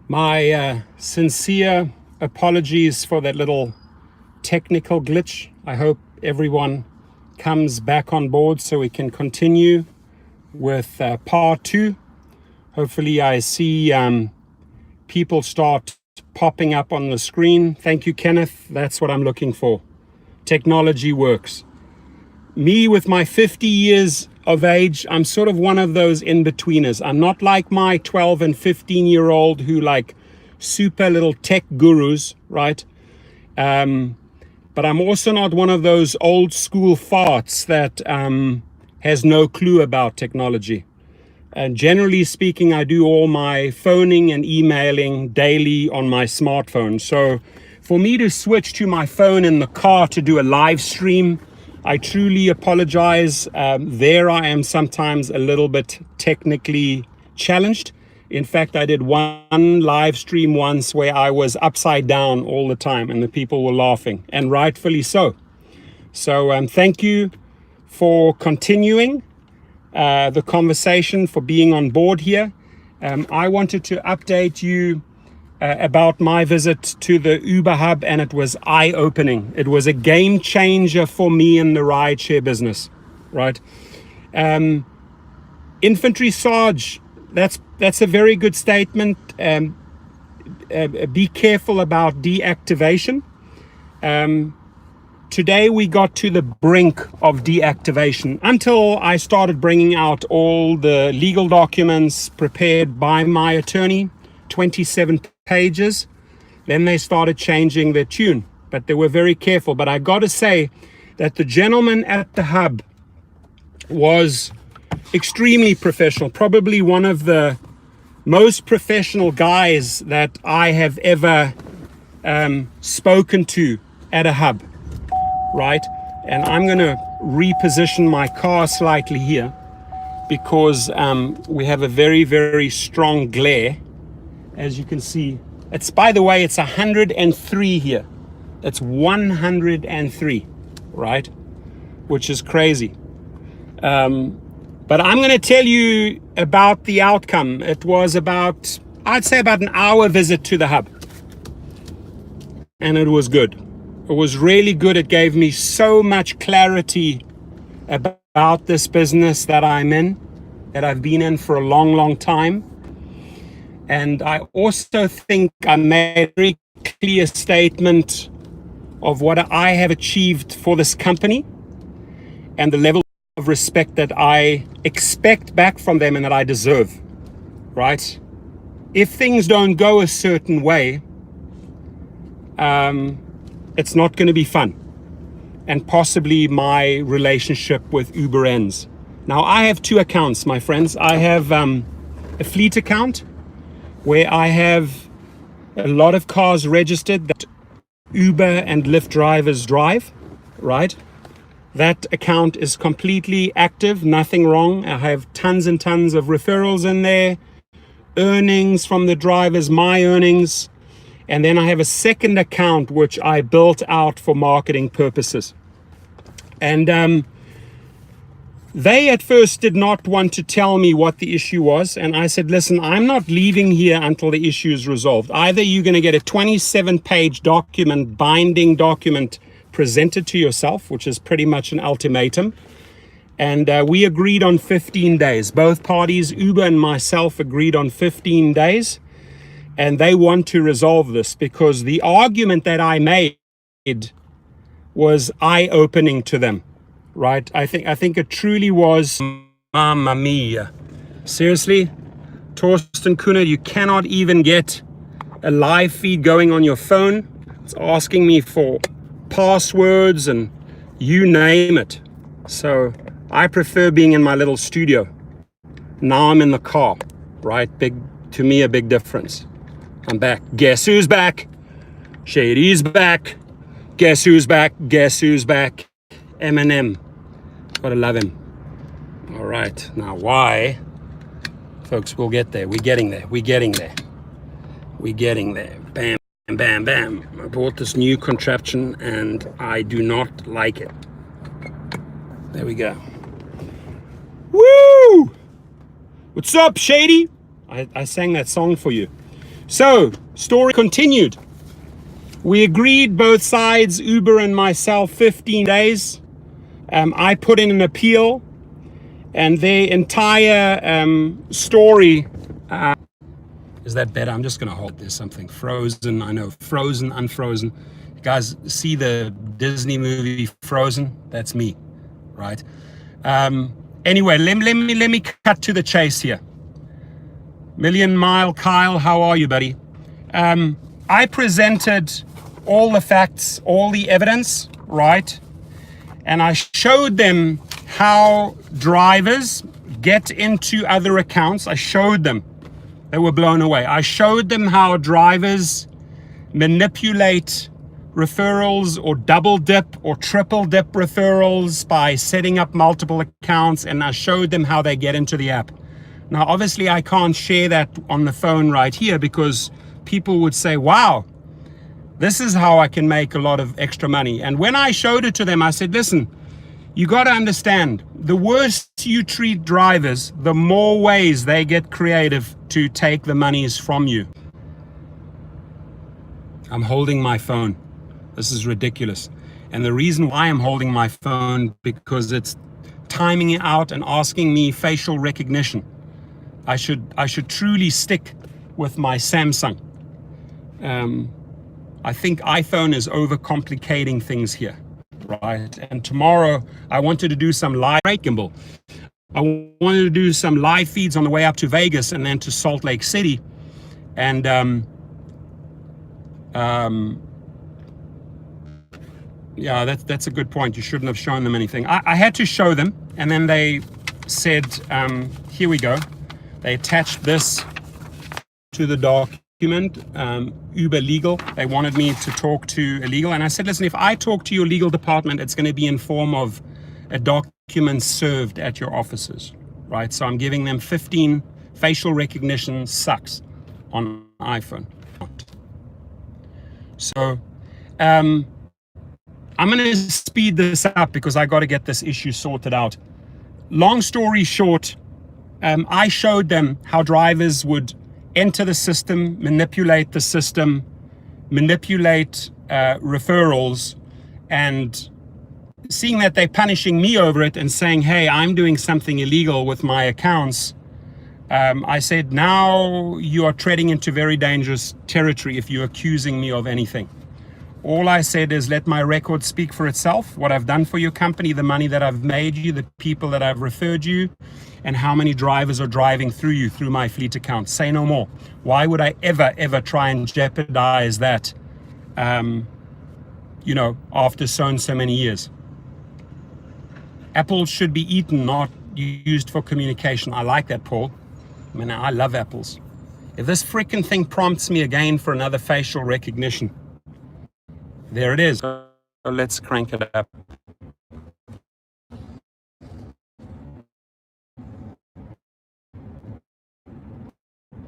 My sincere apologies for that little technical glitch. I hope everyone comes back on board so we can continue with part two. Hopefully I see people start popping up on the screen. Thank you, Kenneth. That's what I'm looking for. Technology works. Me with my 50 years of age, I'm sort of one of those in-betweeners. I'm not like my 12 and 15-year-old who like super little tech gurus, right? But I'm also not one of those old school farts that has no clue about technology. And generally speaking, I do all my phoning and emailing daily on my smartphone. So for me to switch to my phone in the car to do a live stream, I truly apologize. There I am sometimes a little bit technically challenged. In fact, I did one live stream once where I was upside down all the time and the people were laughing, and rightfully so. So thank you for continuing the conversation, for being on board here. I wanted to update you about my visit to the Uber hub, and it was eye-opening. It was a game changer for me in the rideshare business, right? Infantry Sarge, that's a very good statement. Be careful about deactivation. Today we got to the brink of deactivation until I started bringing out all the legal documents prepared by my attorney, 27 pages. Then they started changing their tune, but they were very careful. But I got to say that the gentleman at the hub was extremely professional, probably one of the most professional guys that I have ever spoken to at a hub, right? And I'm going to reposition my car slightly here because we have a very, very strong glare. As you can see, it's, by the way, it's 103 here. It's 103, right? Which is crazy. But I'm going to tell you about the outcome. It was about, I'd say about an hour visit to the hub. And it was good. It was really good. It gave me so much clarity about this business that I'm in, that I've been in for a long, long time. And I also think I made a very clear statement of what I have achieved for this company and the level of respect that I expect back from them and that I deserve, right? If things don't go a certain way, it's not going to be fun. And possibly my relationship with Uber ends. Now, I have two accounts, my friends. I have a fleet account where I have a lot of cars registered that Uber and Lyft drivers drive, right? That account is completely active, nothing wrong. I have tons and tons of referrals in there, earnings from the drivers, my earnings. And then I have a second account which I built out for marketing purposes. And they at first did not want to tell me what the issue was. And I said, listen, I'm not leaving here until the issue is resolved. Either you're going to get a 27-page document, binding document presented to yourself, which is pretty much an ultimatum. And we agreed on 15 days. Both parties, Uber and myself, agreed on 15 days. And they want to resolve this because the argument that I made was eye-opening to them. Right? I think it truly was. Mamma mia. Seriously? Torsten Kuhner, you cannot even get a live feed going on your phone. It's asking me for passwords and you name it. So I prefer being in my little studio. Now I'm in the car, right? To me, a big difference. I'm back. Guess who's back? Shady's back. Guess who's back? Guess who's back? Eminem. Gotta love him. All right, now why? Folks, we'll get there. We're getting there. We're getting there. We're getting there. Bam, bam, bam. I bought this new contraption and I do not like it. There we go. Woo! What's up, Shady? I sang that song for you. So, story continued. We agreed, both sides, Uber and myself, 15 days. I put in an appeal, and their entire story. Is that better? I'm just going to hold. There's something frozen. I know, frozen, unfrozen. You guys see the Disney movie Frozen? That's me, right? Anyway, let me cut to the chase here. Million Mile Kyle, how are you, buddy? I presented all the facts, all the evidence, right? And I showed them how drivers get into other accounts. I showed them. They were blown away. I showed them how drivers manipulate referrals or double dip or triple dip referrals by setting up multiple accounts, and I showed them how they get into the app. Now, obviously, I can't share that on the phone right here because people would say, wow, this is how I can make a lot of extra money. And when I showed it to them, I said, listen, you got to understand, the worse you treat drivers, the more ways they get creative to take the monies from you. I'm holding my phone. This is ridiculous. And the reason why I'm holding my phone, because it's timing it out and asking me facial recognition. I should truly stick with my Samsung. I think iPhone is overcomplicating things here, right? And tomorrow I wanted to do some live gimbal. I wanted to do some live feeds on the way up to Vegas and then to Salt Lake City. And yeah, that's a good point. You shouldn't have shown them anything. I had to show them, and then they said, here we go. They attached this to the document, Uber legal. They wanted me to talk to a legal. And I said, listen, if I talk to your legal department, it's going to be in form of a document served at your offices, right? So I'm giving them 15 facial recognition sucks on iPhone. So I'm going to speed this up because I got to get this issue sorted out. Long story short, I showed them how drivers would enter the system, manipulate the system, manipulate referrals, and seeing that they're punishing me over it and saying, hey, I'm doing something illegal with my accounts. I said, now you are treading into very dangerous territory if you're accusing me of anything. All I said is let my record speak for itself, what I've done for your company, the money that I've made you, the people that I've referred you, and how many drivers are driving through you through my fleet account. Say no more. Why would I ever try and jeopardize that, after so many years? Apples should be eaten, not used for communication. I like that, Paul. I mean, I love apples. If this freaking thing prompts me again for another facial recognition, there it is. So let's crank it up.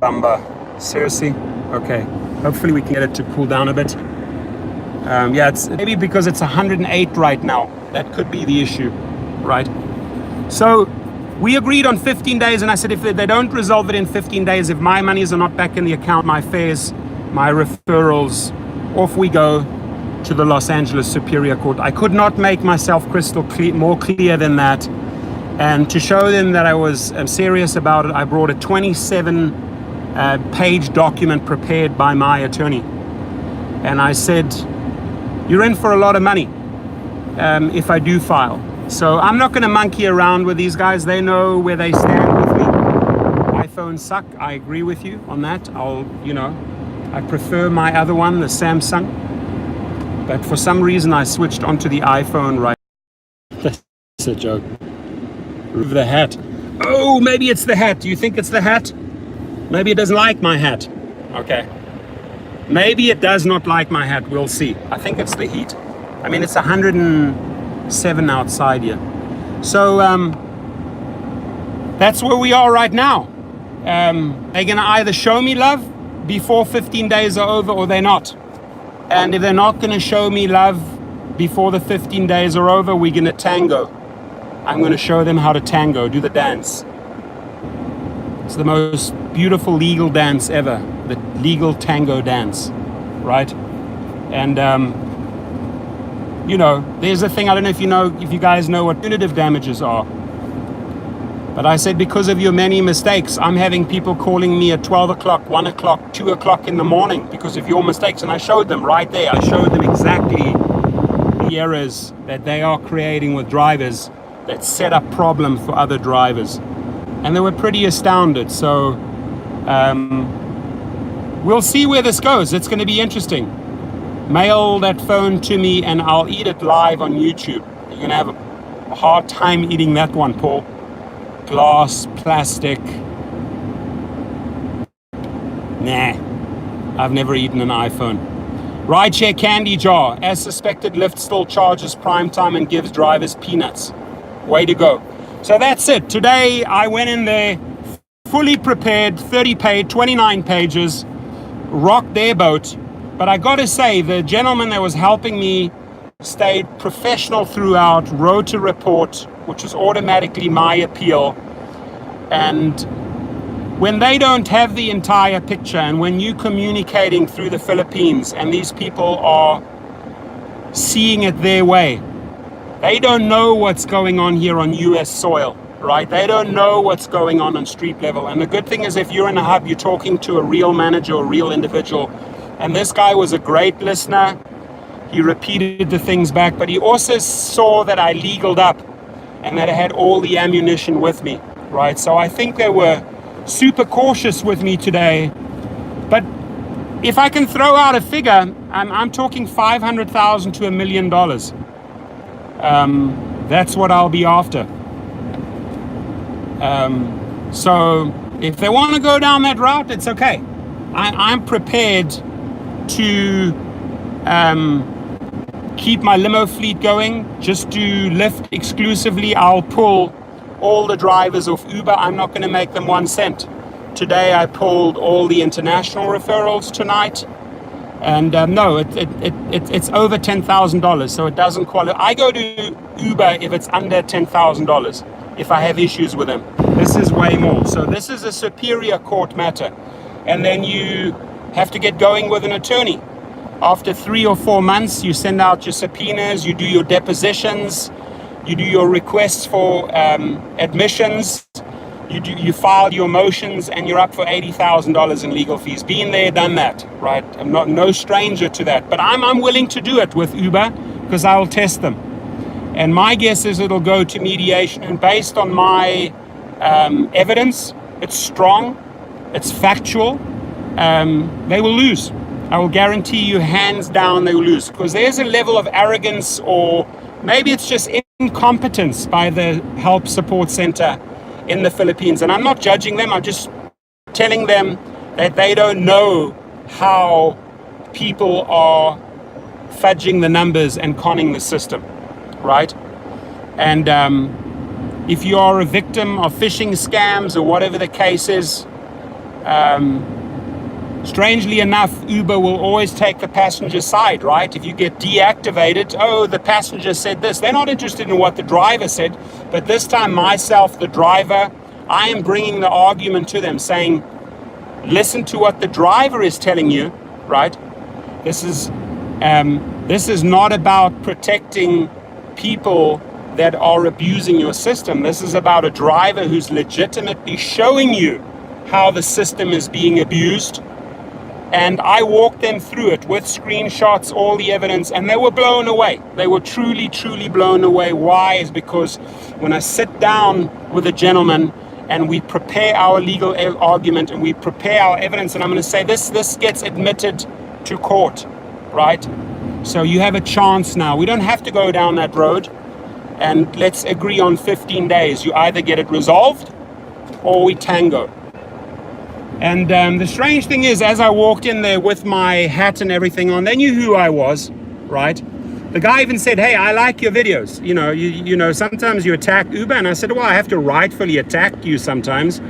Bumba. Seriously? Okay. Hopefully we can get it to cool down a bit. Yeah, it's maybe because it's 108 right now. That could be the issue, right? So we agreed on 15 days, and I said if they don't resolve it in 15 days, if my monies are not back in the account, my fares, my referrals, off we go to the Los Angeles Superior Court. I could not make myself crystal clear, more clear than that. And to show them that I was serious about it, I brought a 27-page document prepared by my attorney. And I said, you're in for a lot of money if I do file. So I'm not going to monkey around with these guys. They know where they stand with me. iPhones suck. I agree with you on that. I prefer my other one, the Samsung. But for some reason, I switched onto the iPhone right. That's a joke. Remove the hat. Oh, maybe it's the hat. Do you think it's the hat? Maybe it doesn't like my hat. Okay. Maybe it does not like my hat. We'll see. I think it's the heat. I mean, it's 107 outside here. So that's where we are right now. They're going to either show me love before 15 days are over, or they're not. And if they're not going to show me love before the 15 days are over, we're going to tango. I'm going to show them how to tango, do the dance. It's the most beautiful legal dance ever. the legal tango dance, right? And there's a thing, I don't know if you guys know what punitive damages are. But I said, because of your many mistakes, I'm having people calling me at 12 o'clock, 1 o'clock, 2 o'clock in the morning because of your mistakes. And I showed them right there. I showed them exactly the errors that they are creating with drivers that set up problem for other drivers. And they were pretty astounded. So we'll see where this goes. It's going to be interesting. Mail that phone to me and I'll eat it live on YouTube. You're going to have a hard time eating that one, Paul. Glass, plastic. Nah, I've never eaten an iPhone. Rideshare candy jar. As suspected, Lyft still charges prime time and gives drivers peanuts. Way to go. So that's it. Today I went in there fully prepared, 29 pages, rocked their boat. But I got to say, the gentleman that was helping me stayed professional throughout, wrote a report, which was automatically my appeal. And when they don't have the entire picture, and when you're communicating through the Philippines and these people are seeing it their way, they don't know what's going on here on US soil, right? They don't know what's going on street level. And the good thing is, if you're in a hub, you're talking to a real manager, a real individual. And this guy was a great listener. He repeated the things back, but he also saw that I legaled up and that I had all the ammunition with me, right? So I think they were super cautious with me today. But if I can throw out a figure, I'm talking $500,000 to $1 million. That's what I'll be after. So if they want to go down that route, it's okay. I'm prepared to keep my limo fleet going, just do Lyft exclusively. I'll pull all the drivers off Uber. I'm not going to make them 1 cent. Today I pulled all the international referrals tonight. And no, it's over $10,000, so it doesn't qualify. I go to Uber if it's under $10,000, if I have issues with them. This is way more. So this is a superior court matter. And then you have to get going with an attorney. After 3 or 4 months, you send out your subpoenas, you do your depositions, you do your requests for admissions, you file your motions, and you're up for $80,000 in legal fees. Been there, done that, right? I'm no stranger to that, but I'm willing to do it with Uber because I'll test them. And my guess is it'll go to mediation, and based on my evidence, it's strong, it's factual, they will lose. I will guarantee you, hands down, they will lose, because there's a level of arrogance, or maybe it's just incompetence by the help support center in the Philippines. And I'm not judging them. I'm just telling them that they don't know how people are fudging the numbers and conning the system, right? And if you are a victim of phishing scams or whatever the case is, strangely enough, Uber will always take the passenger side, right? If you get deactivated, oh, the passenger said this. They're not interested in what the driver said, but this time myself, the driver, I am bringing the argument to them, saying, listen to what the driver is telling you, right? This is not about protecting people that are abusing your system. This is about a driver who's legitimately showing you how the system is being abused. And I walked them through it with screenshots, all the evidence, and they were blown away. They were truly, truly blown away. Why? Is because when I sit down with a gentleman and we prepare our legal argument and we prepare our evidence, and I'm going to say this gets admitted to court, right? So you have a chance now. We don't have to go down that road, and let's agree on 15 days. You either get it resolved or we tango. And the strange thing is, as I walked in there with my hat and everything on, they knew who I was, right? The guy even said, hey, I like your videos. You know, sometimes you attack Uber. And I said, well, I have to rightfully attack you sometimes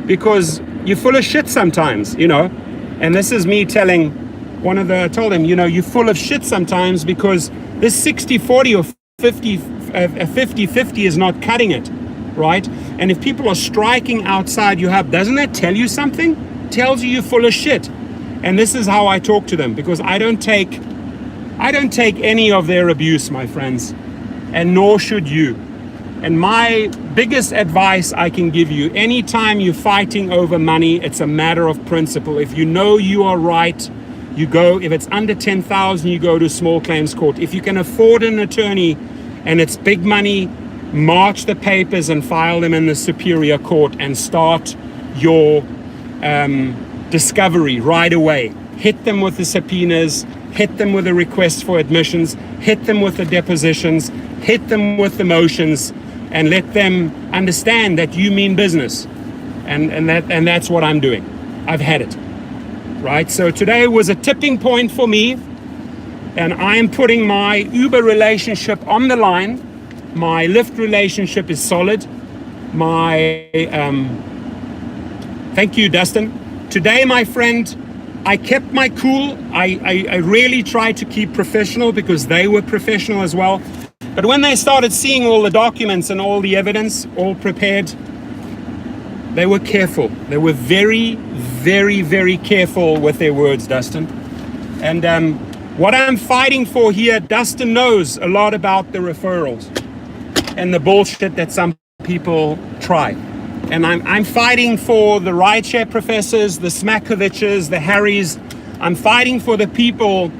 because you're full of shit sometimes, And this is me telling I told him, you're full of shit sometimes because this 60-40 or 50-50 is not cutting it. Right? And if people are striking outside your hub, doesn't that tell you something? Tells you you're full of shit. And this is how I talk to them, because I don't take any of their abuse, my friends, and nor should you. And my biggest advice I can give you, anytime you're fighting over money, it's a matter of principle. If you know you are right, you go. If it's under 10,000, you go to small claims court. If you can afford an attorney and it's big money, march the papers and file them in the superior court and start your discovery right away. Hit them with the subpoenas, hit them with the requests for admissions, hit them with the depositions, hit them with the motions, and let them understand that you mean business. And that's what I'm doing. I've had it. Right? So today was a tipping point for me, and I am putting my Uber relationship on the line. My Lyft relationship is solid. Thank you, Dustin. Today, my friend, I kept my cool. I really tried to keep professional because they were professional as well. But when they started seeing all the documents and all the evidence, all prepared, they were careful. They were very, very, very careful with their words, Dustin. And what I'm fighting for here, Dustin knows a lot about the referrals and the bullshit that some people try. And I'm fighting for the rideshare professors, the Smakoviches, the Harrys. I'm fighting for the people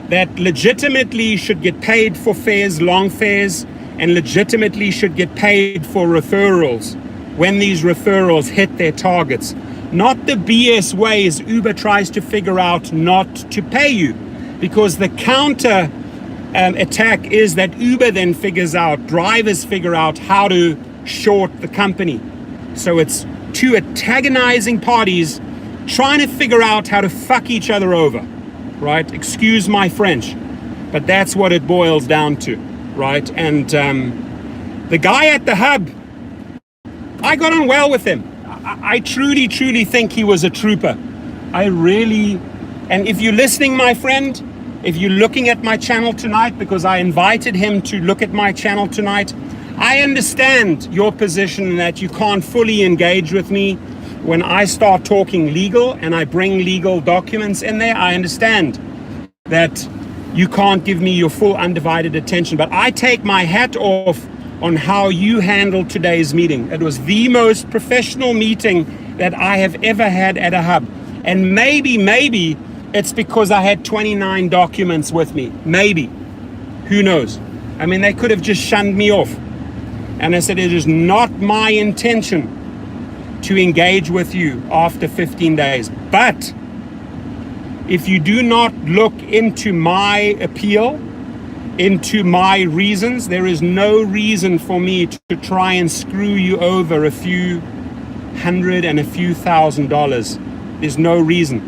that legitimately should get paid for fares, long fares, and legitimately should get paid for referrals when these referrals hit their targets. Not the BS ways Uber tries to figure out not to pay you, because the counter attack is that Uber then figures out, drivers figure out how to short the company. So it's two antagonizing parties trying to figure out how to fuck each other over, right? Excuse my French, but that's what it boils down to, right? And the guy at the hub, I got on well with him. I truly, truly think he was a trooper. I really, and if you're listening, my friend, if you're looking at my channel tonight, because I invited him to look at my channel tonight, I understand your position that you can't fully engage with me when I start talking legal and I bring legal documents in there. I understand that you can't give me your full undivided attention, but I take my hat off on how you handled today's meeting. It was the most professional meeting that I have ever had at a hub. And maybe it's because I had 29 documents with me. Maybe. Who knows? I mean, they could have just shunned me off. And I said, it is not my intention to engage with you after 15 days. But if you do not look into my appeal, into my reasons, there is no reason for me to try and screw you over a few hundred and a few $1,000s. There's no reason.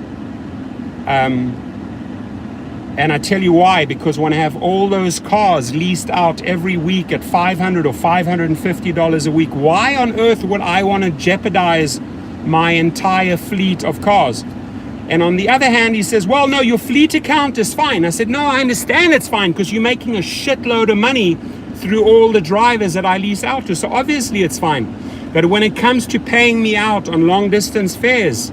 And I tell you why, because when I have all those cars leased out every week at $500 or $550 a week, why on earth would I want to jeopardize my entire fleet of cars? And on the other hand, he says, well, no, your fleet account is fine. I said, no, I understand it's fine because you're making a shitload of money through all the drivers that I lease out to. So obviously it's fine. But when it comes to paying me out on long distance fares,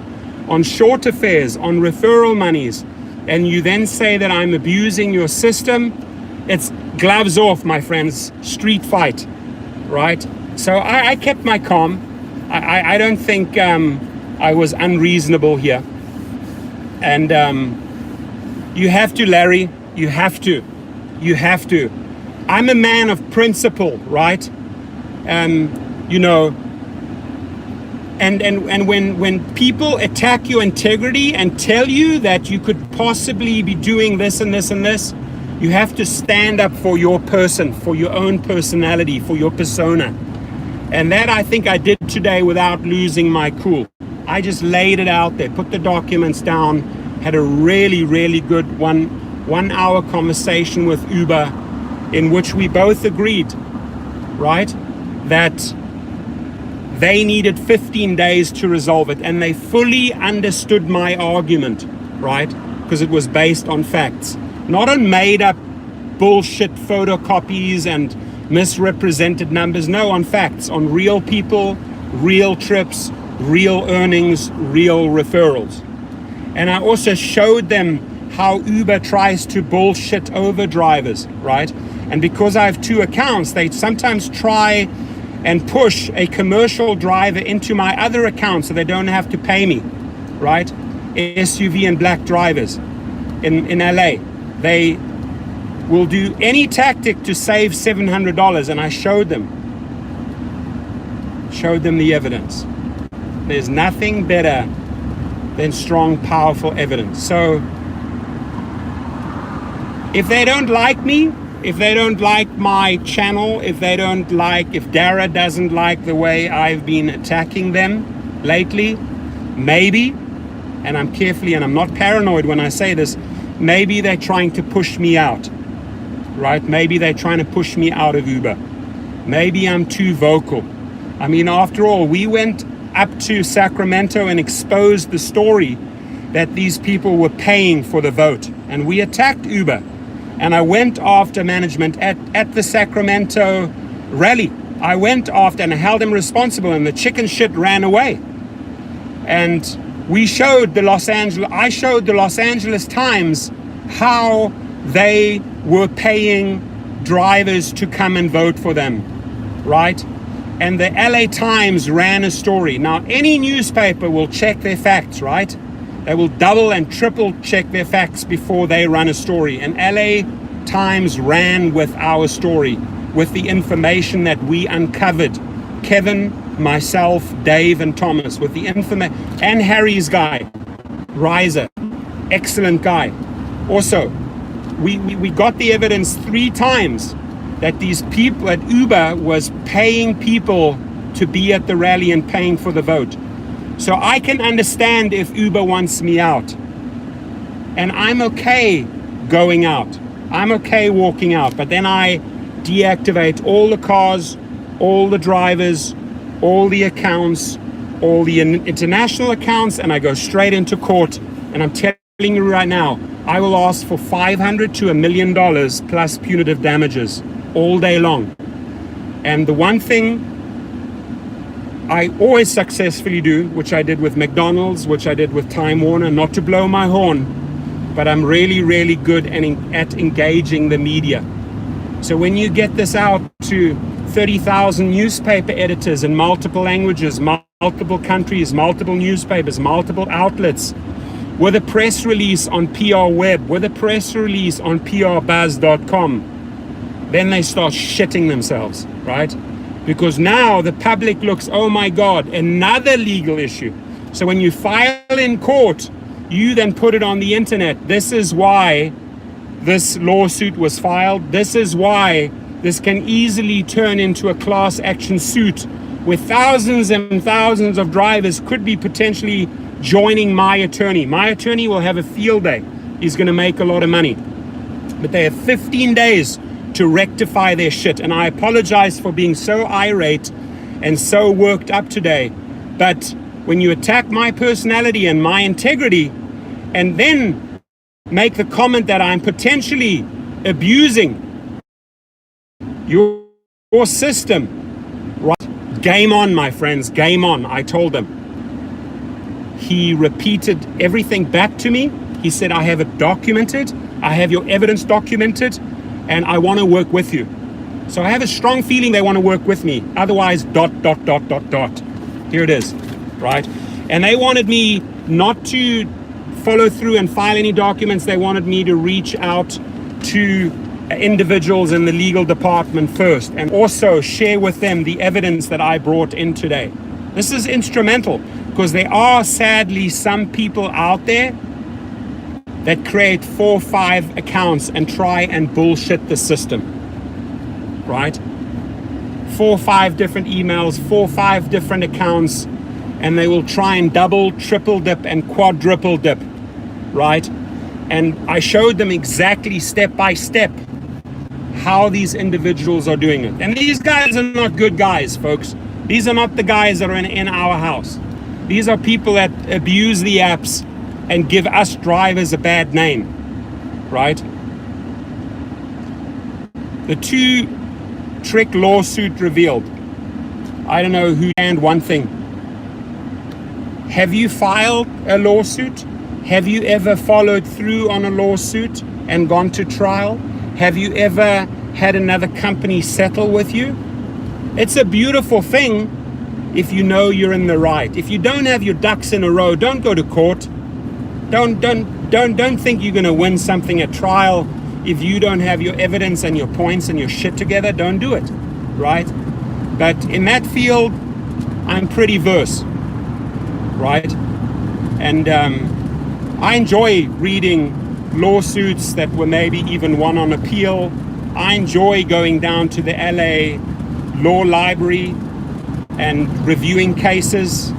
on shorter fares, on referral monies, and you then say that I'm abusing your system, it's gloves off, my friends, street fight, right? So I kept my calm. I don't think I was unreasonable here. And you have to, Larry, you have to. I'm a man of principle, right? You know, and when people attack your integrity and tell you that you could possibly be doing this and this and this, you have to stand up for your person, for your own personality, for your persona. And that I think I did today without losing my cool. I just laid it out there, put the documents down, had a really, really good one hour conversation with Uber in which we both agreed, right, that they needed 15 days to resolve it, and they fully understood my argument, right? Because it was based on facts, not on made up bullshit photocopies and misrepresented numbers. No, on facts, on real people, real trips, real earnings, real referrals. And I also showed them how Uber tries to bullshit over drivers, right? And because I have two accounts, they sometimes try and push a commercial driver into my other account so they don't have to pay me, right? SUV and black drivers in LA. They will do any tactic to save $700, and I showed them the evidence. There's nothing better than strong, powerful evidence. So if they don't like me, if they don't like my channel, if Dara doesn't like the way I've been attacking them lately, maybe, and I'm carefully, and I'm not paranoid when I say this, maybe they're trying to push me out, right? Maybe they're trying to push me out of Uber. Maybe I'm too vocal. I mean, after all, we went up to Sacramento and exposed the story that these people were paying for the vote, and we attacked Uber. And I went after management at the Sacramento rally. I went after and I held them responsible, and the chicken shit ran away. And I showed the Los Angeles Times how they were paying drivers to come and vote for them, right? And the LA Times ran a story. Now, any newspaper will check their facts, right? They will double and triple check their facts before they run a story. And LA Times ran with our story, with the information that we uncovered. Kevin, myself, Dave, and Thomas, with the information, and Harry's guy, Riser, excellent guy. Also, we got the evidence 3 times that these people at Uber was paying people to be at the rally and paying for the vote. So I can understand if Uber wants me out. And I'm okay going out. I'm okay walking out. But then I deactivate all the cars, all the drivers, all the accounts, all the international accounts, and I go straight into court. And I'm telling you right now, I will ask for $500 to $1 million plus punitive damages all day long. And the one thing I always successfully do, which I did with McDonald's, which I did with Time Warner, not to blow my horn, but I'm really, really good at engaging the media. So when you get this out to 30,000 newspaper editors in multiple languages, multiple countries, multiple newspapers, multiple outlets, with a press release on PR Web, with a press release on prbuzz.com, then they start shitting themselves, right? Because now the public looks, oh my God, another legal issue. So when you file in court, you then put it on the internet. This is why this lawsuit was filed. This is why this can easily turn into a class action suit where thousands and thousands of drivers could be potentially joining my attorney. My attorney will have a field day. He's going to make a lot of money. But they have 15 days to rectify their shit. And I apologize for being so irate and so worked up today. But when you attack my personality and my integrity and then make the comment that I'm potentially abusing your system, right? Game on, my friends, game on. I told him. He repeated everything back to me. He said, I have it documented. I have your evidence documented, and I want to work with you. So I have a strong feeling they want to work with me. Otherwise, ... Here it is, right? And they wanted me not to follow through and file any documents. They wanted me to reach out to individuals in the legal department first and also share with them the evidence that I brought in today. This is instrumental because there are sadly some people out there that create 4 or 5 accounts and try and bullshit the system, right? 4 or 5 different emails, 4 or 5 different accounts, and they will try and double, triple dip and quadruple dip, right? And I showed them exactly step by step how these individuals are doing it. And these guys are not good guys, folks. These are not the guys that are in our house. These are people that abuse the apps and give us drivers a bad name, right? The 2-trick lawsuit revealed. I don't know who, and one thing. Have you filed a lawsuit? Have you ever followed through on a lawsuit and gone to trial? Have you ever had another company settle with you? It's a beautiful thing if you know you're in the right. If you don't have your ducks in a row, don't go to court. Don't think you're going to win something at trial if you don't have your evidence and your points and your shit together. Don't do it, right? But in that field, I'm pretty versed, right? And I enjoy reading lawsuits that were maybe even won on appeal. I enjoy going down to the LA Law Library and reviewing cases,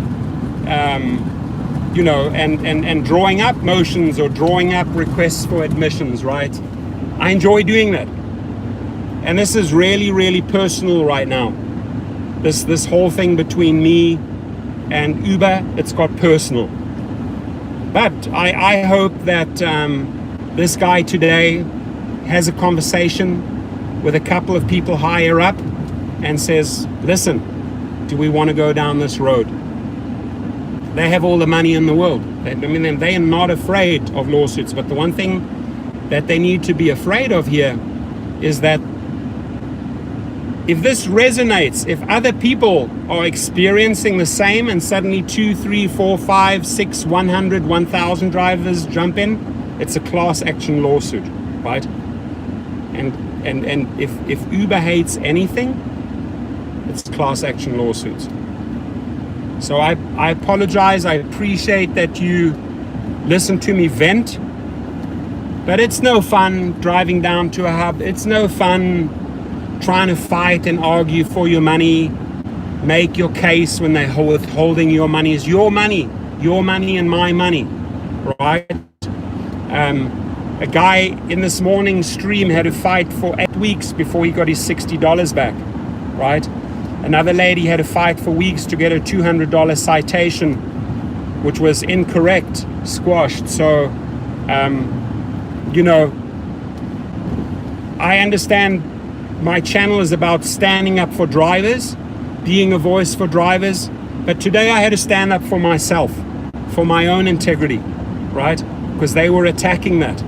you know, and drawing up motions or drawing up requests for admissions, right? I enjoy doing that. And this is really, really personal right now. This whole thing between me and Uber, it's got personal. But I hope that this guy today has a conversation with a couple of people higher up and says, listen, do we want to go down this road? They have all the money in the world. I mean, they are not afraid of lawsuits. But the one thing that they need to be afraid of here is that if this resonates, if other people are experiencing the same and suddenly 2, 3, 4, 5, 6, 100, 1,000 drivers jump in, it's a class action lawsuit, right? And if Uber hates anything, it's class action lawsuits. So I apologize. I appreciate that you listen to me vent, but it's no fun driving down to a hub. It's no fun trying to fight and argue for your money, make your case when they're withholding your money. Is your money and my money, right? A guy in this morning's stream had to fight for 8 weeks before he got his $60 back, right? Another lady had to fight for weeks to get a $200 citation, which was incorrect, squashed. So, you know, I understand my channel is about standing up for drivers, being a voice for drivers, but today I had to stand up for myself, for my own integrity, right? Because they were attacking that.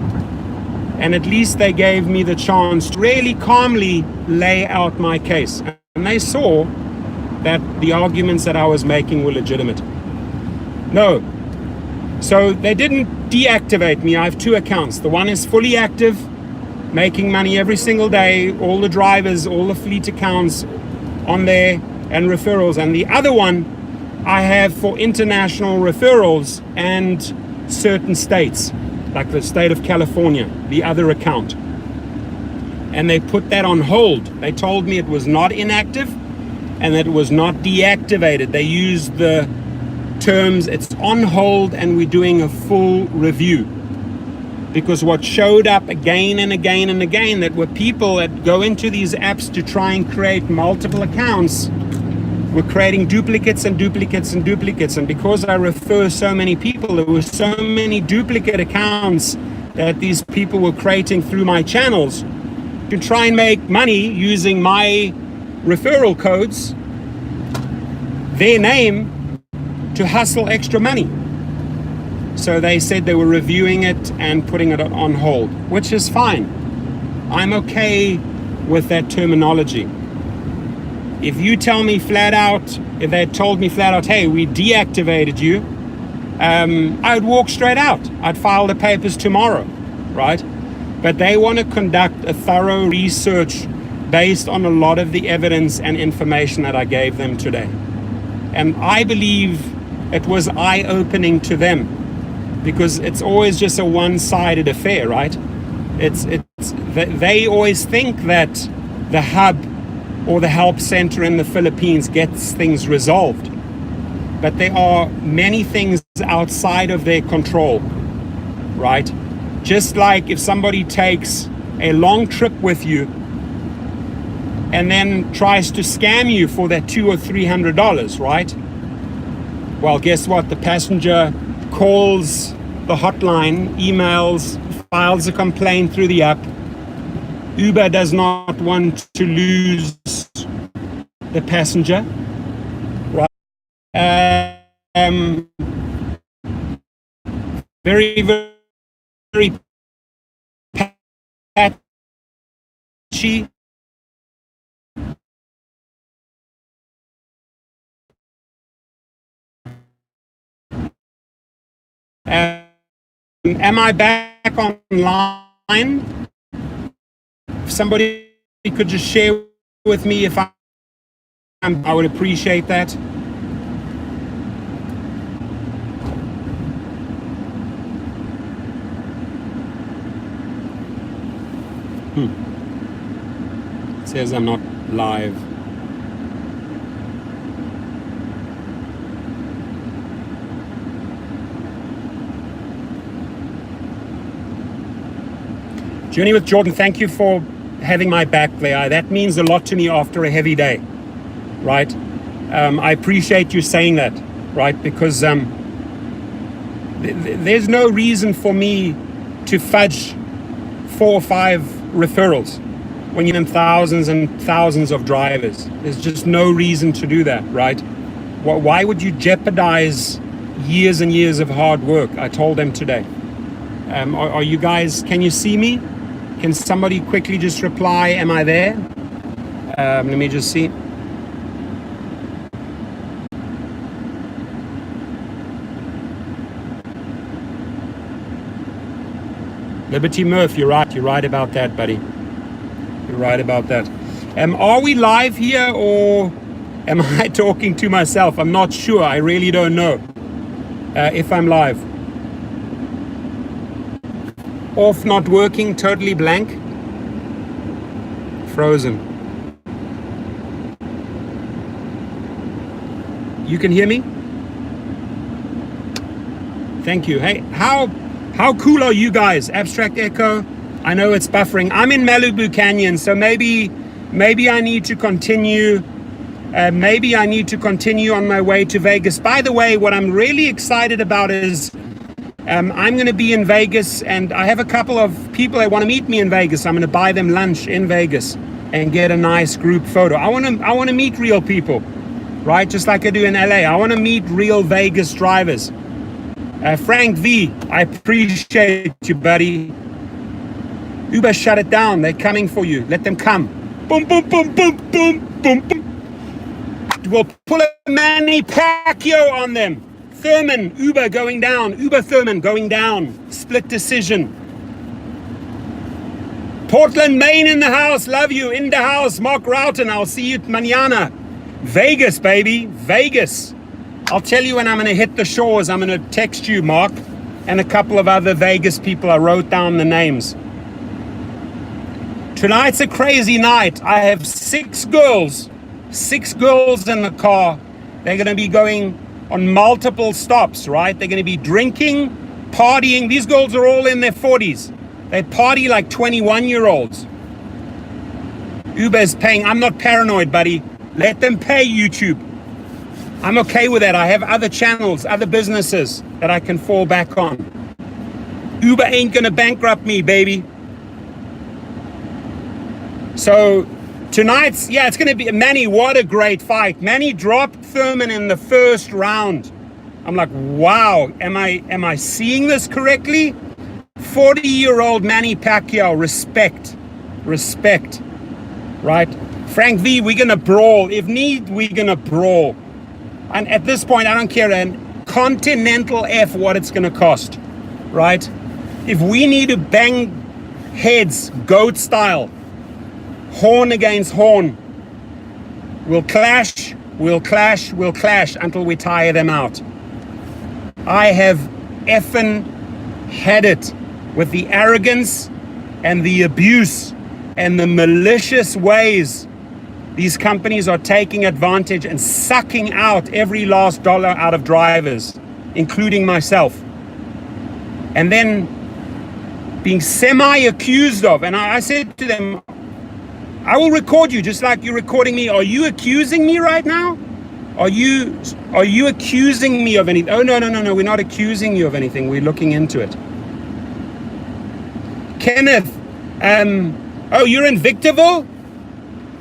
And at least they gave me the chance to really calmly lay out my case. And they saw that the arguments that I was making were legitimate. No. So they didn't deactivate me. I have 2 accounts. The one is fully active, making money every single day, all the drivers, all the fleet accounts on there and referrals. And the other one I have for international referrals and certain states, like the state of California, the other account. And they put that on hold. They told me it was not inactive and that it was not deactivated. They used the terms, it's on hold and we're doing a full review. Because what showed up again and again and again, that were people that go into these apps to try and create multiple accounts, were creating duplicates and duplicates and duplicates. And because I refer so many people, there were so many duplicate accounts that these people were creating through my channels to try and make money using my referral codes, their name, to hustle extra money. So they said they were reviewing it and putting it on hold, which is fine. I'm okay with that terminology. If you tell me flat out, if they told me flat out, hey, we deactivated you, I would walk straight out. I'd file the papers tomorrow, right? But they want to conduct a thorough research based on a lot of the evidence and information that I gave them today. And I believe it was eye-opening to them, because it's always just a one-sided affair, right? They always think that the hub or the help center in the Philippines gets things resolved. But there are many things outside of their control, right? Just like if somebody takes a long trip with you and then tries to scam you for that $200 or $300, right? Well, guess what? The passenger calls the hotline, emails, files a complaint through the app. Uber does not want to lose the passenger, right? very, very patchy. Am I back online? If somebody could just share with me if I would appreciate that. It says I'm not live. Journey with Jordan, thank you for having my back there. That means a lot to me after a heavy day, right? I appreciate you saying that, right? Because there's no reason for me to fudge 4 or 5 referrals when you're in thousands and thousands of drivers. There's just no reason to do that, right? Why would you jeopardize years and years of hard work? I told them today. Are you guys, can you see me? Can somebody quickly just reply, am I there? Let me just see. Liberty Murph, you're right about that, buddy. You're right about that. Are we live here or am I talking to myself? I'm not sure, I really don't know if I'm live. Off, not working, totally blank. Frozen. You can hear me? Thank you. Hey, how cool are you guys? Abstract Echo. I know it's buffering. I'm in Malibu Canyon, so maybe I need to continue. Maybe I need to continue on my way to Vegas. By the way, what I'm really excited about is I'm going to be in Vegas, and I have a couple of people that want to meet me in Vegas. I'm going to buy them lunch in Vegas and get a nice group photo. I want to meet real people, right? Just like I do in LA. I want to meet real Vegas drivers. Frank V, I appreciate you, buddy. Uber shut it down. They're coming for you. Let them come. Boom, boom, boom, boom, boom, boom, boom. We'll pull a Manny Pacquiao on them. Thurman, Uber going down. Uber Thurman going down. Split decision. Portland, Maine in the house. Love you. In the house. Mark Roughton. I'll see you mañana. Vegas, baby. Vegas. I'll tell you when I'm going to hit the shores. I'm going to text you, Mark, and a couple of other Vegas people. I wrote down the names. Tonight's a crazy night. I have 6 girls in the car. They're going to be going on multiple stops, right? They're going to be drinking, partying. These girls are all in their 40s. They party like 21-year-olds. Uber's paying. I'm not paranoid, buddy. Let them pay YouTube. I'm okay with that. I have other channels, other businesses that I can fall back on. Uber ain't going to bankrupt me, baby. So tonight's, it's going to be, Manny, what a great fight. Manny dropped Thurman in the first round. I'm like, wow, am I seeing this correctly? 40-year-old Manny Pacquiao, respect, right? Frank V, we're going to brawl. If need, we're going to brawl. And at this point, I don't care an continental F what it's going to cost, right? If we need to bang heads, goat style, horn against horn, we'll clash until we tire them out. I have effing had it with the arrogance and the abuse and the malicious ways these companies are taking advantage and sucking out every last dollar out of drivers, including myself. And then being semi-accused of, and I said to them, I will record you just like you're recording me. Are you accusing me right now? Are you accusing me of anything? Oh, no, we're not accusing you of anything. We're looking into it. Kenneth, oh, you're in Victorville?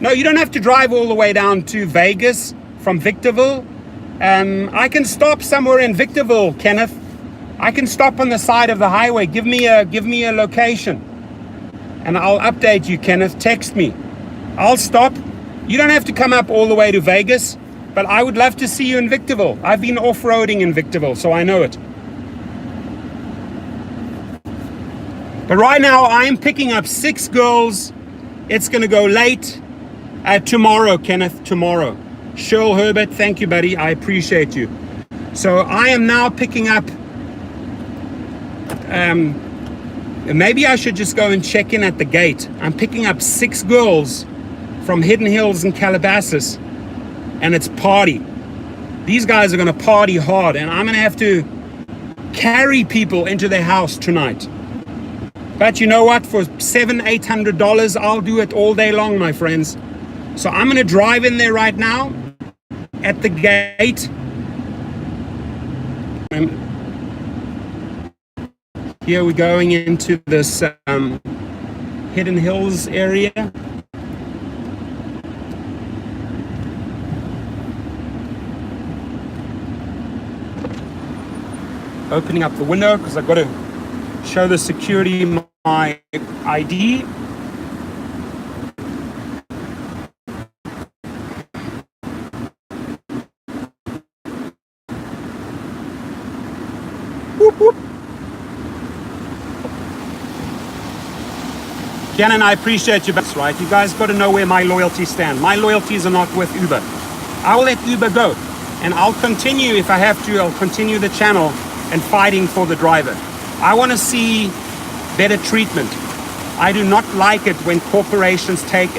No, you don't have to drive all the way down to Vegas from Victorville. I can stop somewhere in Victorville, Kenneth. I can stop on the side of the highway. Give me a location, and I'll update you, Kenneth. Text me. I'll stop. You don't have to come up all the way to Vegas, but I would love to see you in Victorville. I've been off-roading in Victorville, so I know it. But right now, I am picking up 6 girls. It's going to go late. Tomorrow, Kenneth, tomorrow. Cheryl Herbert, thank you, buddy. I appreciate you. So I am now picking up, maybe I should just go and check in at the gate. I'm picking up 6 girls from Hidden Hills and Calabasas, and it's party. These guys are going to party hard, and I'm going to have to carry people into their house tonight. But you know what? For $700-800, I'll do it all day long, my friends. So I'm going to drive in there right now at the gate. Here we're going into this Hidden Hills area. Opening up the window because I've got to show the security my ID. Whoop, whoop. Gannon, I appreciate you, that's right. You guys got to know where my loyalties stand. My loyalties are not with Uber. I'll let Uber go, and I'll continue if I have to. I'll continue the channel and fighting for the driver. I want to see better treatment. I do not like it when corporations take